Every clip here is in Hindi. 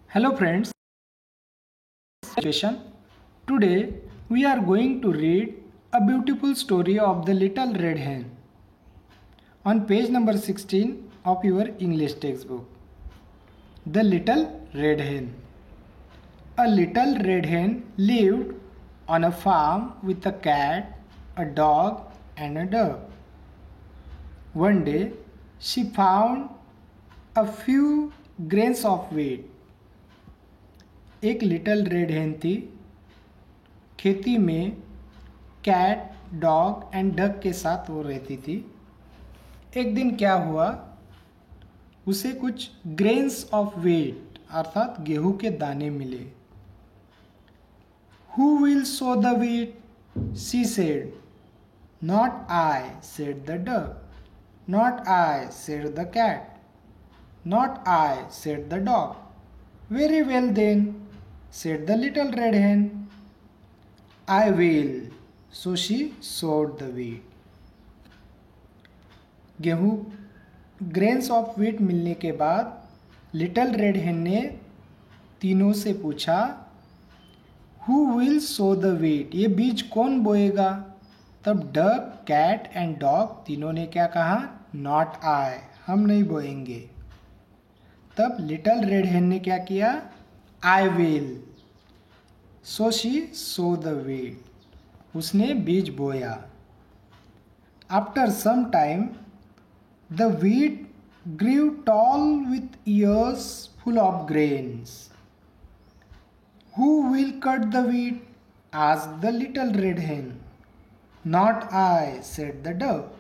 Hello friends, education. Today we are going to read a beautiful story of the little red hen on page number 16 of your English textbook. The little red hen. A little red hen lived on a farm with a cat, a dog and a dove. One day she found a few grains of wheat. एक लिटिल रेड हेन थी। खेती में कैट, डॉग एंड डक के साथ वो रहती थी। एक दिन क्या हुआ, उसे कुछ ग्रेन्स ऑफ व्हीट अर्थात गेहूं के दाने मिले। Who will sow the wheat, she said. Not I, said the duck. Not I, said the cat. Not I, said the dog. Very well then, said the little red hen. I will. So she sowed the wheat. गेहूं ग्रेन्स ऑफ व्हीट मिलने के बाद लिटिल रेड हेन ने तीनों से पूछा, who will sow the wheat, ये बीज कौन बोएगा। तब डक, कैट एंड डॉग तीनों ने क्या कहा, नॉट आई, हम नहीं बोएंगे। तब लिटिल रेड हेन ने क्या किया, I will. So she sow the wheat, उसने बीज बोया। After some time the wheat grew tall with ears full of grains. Who will cut the wheat, asked the little red hen. Not I, said the duck.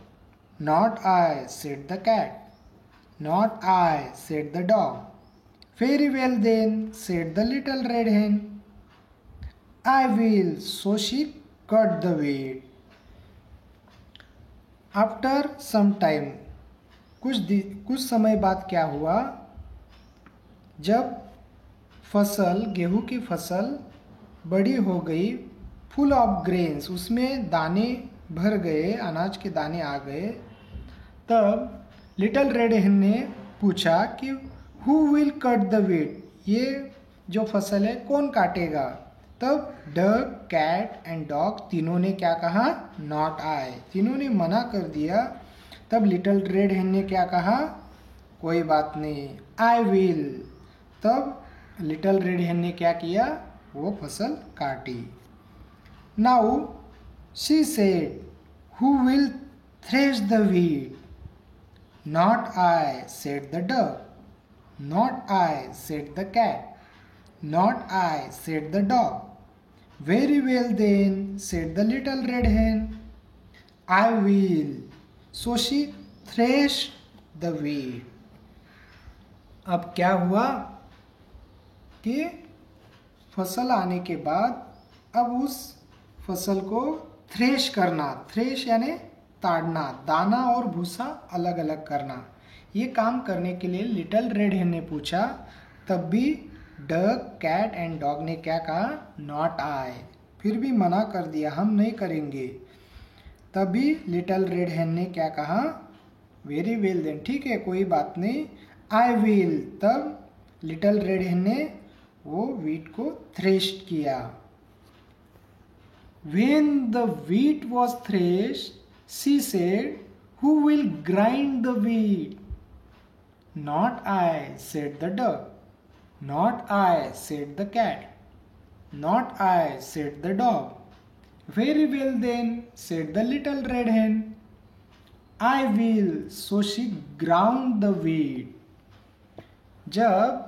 Not I, said the cat. Not I, said the dog. Very well then, said the little red hen. I will. So she cut the wheat. After some time, कुछ समय बाद क्या हुआ, जब फसल, गेहूं की फसल बड़ी हो गई, फुल ऑफ ग्रेन्स, उसमें दाने भर गए, अनाज के दाने आ गए, तब लिटिल रेड हेन ने पूछा कि who will cut the wheat, ये जो फसल है कौन काटेगा। तब डक, कैट एंड डॉग तीनों ने क्या कहा, नॉट आई, तीनों ने मना कर दिया। तब लिटिल रेड हेन ने क्या कहा, कोई बात नहीं, आई विल। तब लिटिल रेड हेन ने क्या किया, वो फसल काटी। Now she said, who will thresh the wheat. Not I, said the duck. Not I, said the cat. Not I, said the dog. Very well then, said the little red hen. I will. So she threshed the wheat. अब क्या हुआ कि फसल आने के बाद अब उस फसल को थ्रेश करना, थ्रेश यानी ताड़ना, दाना और भूसा अलग अलग करना, ये काम करने के लिए लिटिल रेड हेन ने पूछा। तब भी डक, कैट एंड डॉग ने क्या कहा, नॉट आई, फिर भी मना कर दिया, हम नहीं करेंगे। तभी लिटिल रेड हेन ने क्या कहा, वेरी वेल देन, ठीक है कोई बात नहीं, आई विल। तब लिटिल रेड हेन ने वो व्हीट को थ्रेश्ड किया। When the wheat was threshed, she said, who will grind the wheat? Not I, said the duck. Not I, said the cat. Not I, said the dog. Very well then, said the little red hen. I will. So she ground the wheat. जब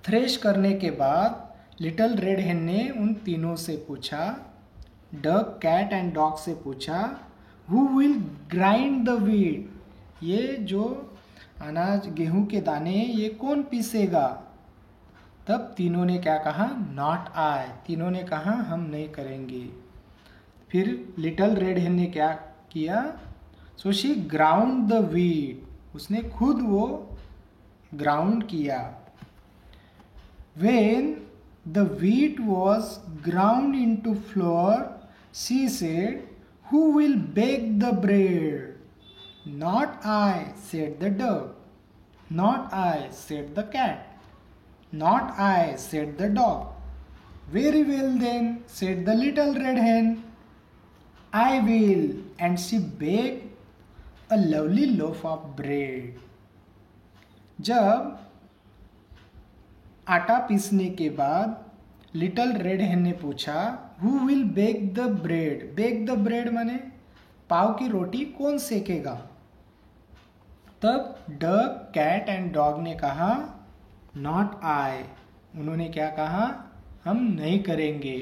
थ्रेश करने के बाद लिटिल रेड हेन ने उन तीनों से पूछा, डक, कैट एंड डॉग से पूछा, who will grind the wheat, ये जो अनाज गेहूं के दाने ये कौन पीसेगा। तब तीनों ने क्या कहा, नॉट आई, तीनों ने कहा हम नहीं करेंगे। फिर लिटिल रेड हेन ने क्या किया, so she ground the wheat, उसने खुद वो ग्राउंड किया। When the wheat was ground into flour, she said, who will bake the bread? Not I, said the duck. Not I, said the cat. Not I, said the dog. Very well then, said the little red hen. I will. And she baked a lovely loaf of bread. जब आटा पीसने के बाद लिटिल रेड हेन ने पूछा, who will bake the bread? Bake the bread माने पाव की रोटी कौन सेकेगा? तब डक, कैट एंड डॉग ने कहा, नॉट आई। उन्होंने क्या कहा? हम नहीं करेंगे।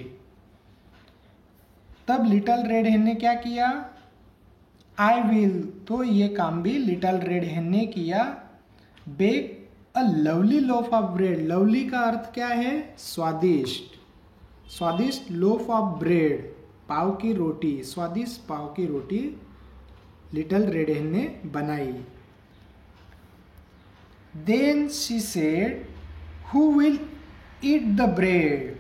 तब लिटिल रेड हेन ने क्या किया? I will. तो ये काम भी लिटिल रेड हेन ने किया। Bake a lovely loaf of bread. Lovely का अर्थ क्या है? स्वादिष्ट। स्वादिष्ट लोफ ऑफ ब्रेड, पाव की रोटी, स्वादिष्ट पाव की रोटी लिटिल रेड हेन ने बनाई। Then she said, who will eat the bread?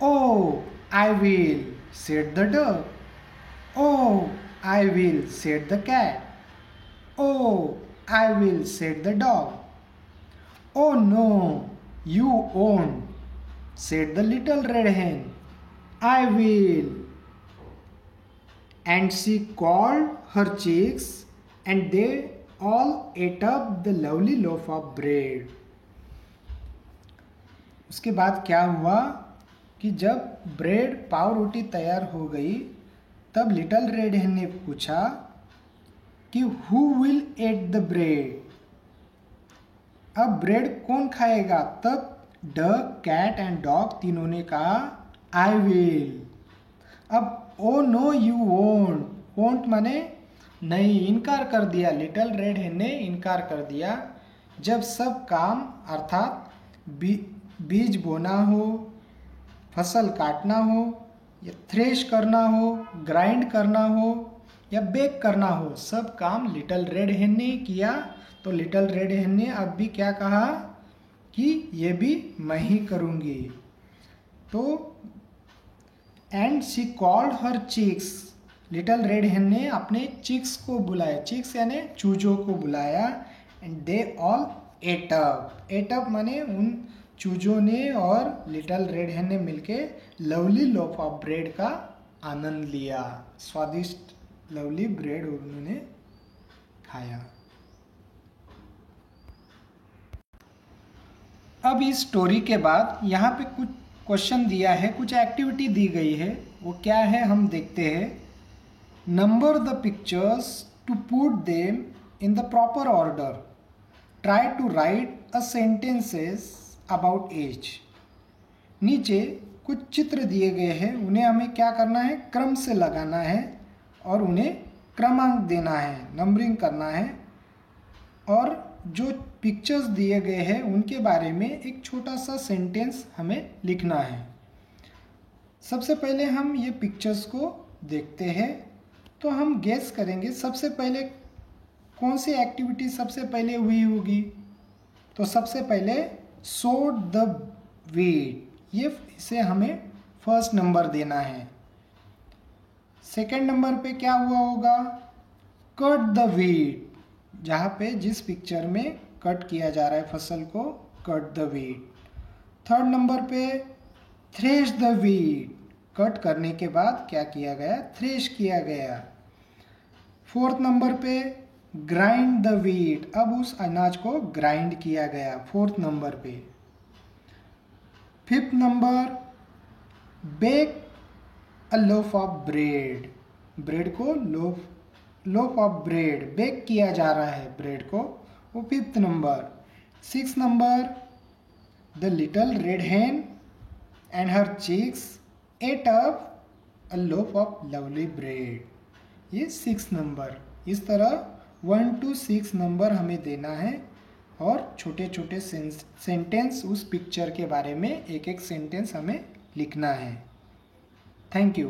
Oh, I will, said the dog. Oh, I will, said the cat. Oh, I will, said the dog. Oh no, you won't, said the little red hen. I will. And she called her chicks, and they all ate up the lovely loaf of bread. उसके बाद क्या हुआ कि जब ब्रेड पाव रोटी तैयार हो गई, तब लिटिल रेड हेन ने पूछा कि who will at the bread? अब ब्रेड कौन खाएगा? तब डक, कैट एंड डॉग तीनों ने कहा, आई विल। अब oh no you won't. Won't माने नहीं, इनकार कर दिया। लिटिल रेड हेन ने इनकार कर दिया। जब सब काम अर्थात बीज बोना हो, फसल काटना हो, या थ्रेश करना हो, ग्राइंड करना हो, या बेक करना हो, सब काम लिटिल रेड हेन ने किया। तो लिटिल रेड हेन ने अब भी क्या कहा कि ये भी मैं ही करूँगी। तो and she called her chicks. Little red hen ने अपने चिक्स को बुलाया। चिक्स यानी चूजों को बुलाया। And they all ate up. Ate up माने उन चूजों ने और लिटिल रेड हेन ने मिलके लवली लोफ ऑफ ब्रेड का आनंद लिया। स्वादिष्ट लवली ब्रेड उन्होंने खाया। अब इस स्टोरी के बाद यहाँ पे कुछ क्वेश्चन दिया है, कुछ एक्टिविटी दी गई है। वो क्या है हम देखते हैं। Number the pictures to put them in the proper order. Try to write a sentences about each. नीचे कुछ चित्र दिए गए हैं, उन्हें हमें क्या करना है? क्रम से लगाना है और उन्हें क्रमांक देना है, नंबरिंग करना है। और जो पिक्चर्स दिए गए हैं उनके बारे में एक छोटा सा सेंटेंस हमें लिखना है। सबसे पहले हम ये पिक्चर्स को देखते हैं तो हम गेस करेंगे सबसे पहले कौन सी एक्टिविटी सबसे पहले हुई होगी। तो सबसे पहले सोड द वीट, ये इसे हमें फर्स्ट नंबर देना है। सेकंड नंबर पे क्या हुआ होगा? कट द वीट, जहाँ पे जिस पिक्चर में कट किया जा रहा है फसल को, cut the wheat. Third number पे थ्रेश द वीट, कट करने के बाद क्या किया गया? थ्रेश किया गया। फोर्थ नंबर पे ग्राइंड द वीट, अब उस अनाज को ग्राइंड किया गया फोर्थ नंबर पे। Fifth number bake a loaf of bread, bread को लोफ ऑफ ब्रेड बेक किया जा रहा है ब्रेड को, वो fifth number. Six number the little red hen and her chicks eight up a loaf of lovely bread, ये सिक्स नंबर। इस तरह 1 to 6 नंबर हमें देना है और छोटे छोटे सेंटेंस उस पिक्चर के बारे में एक एक सेंटेंस हमें लिखना है। Thank you.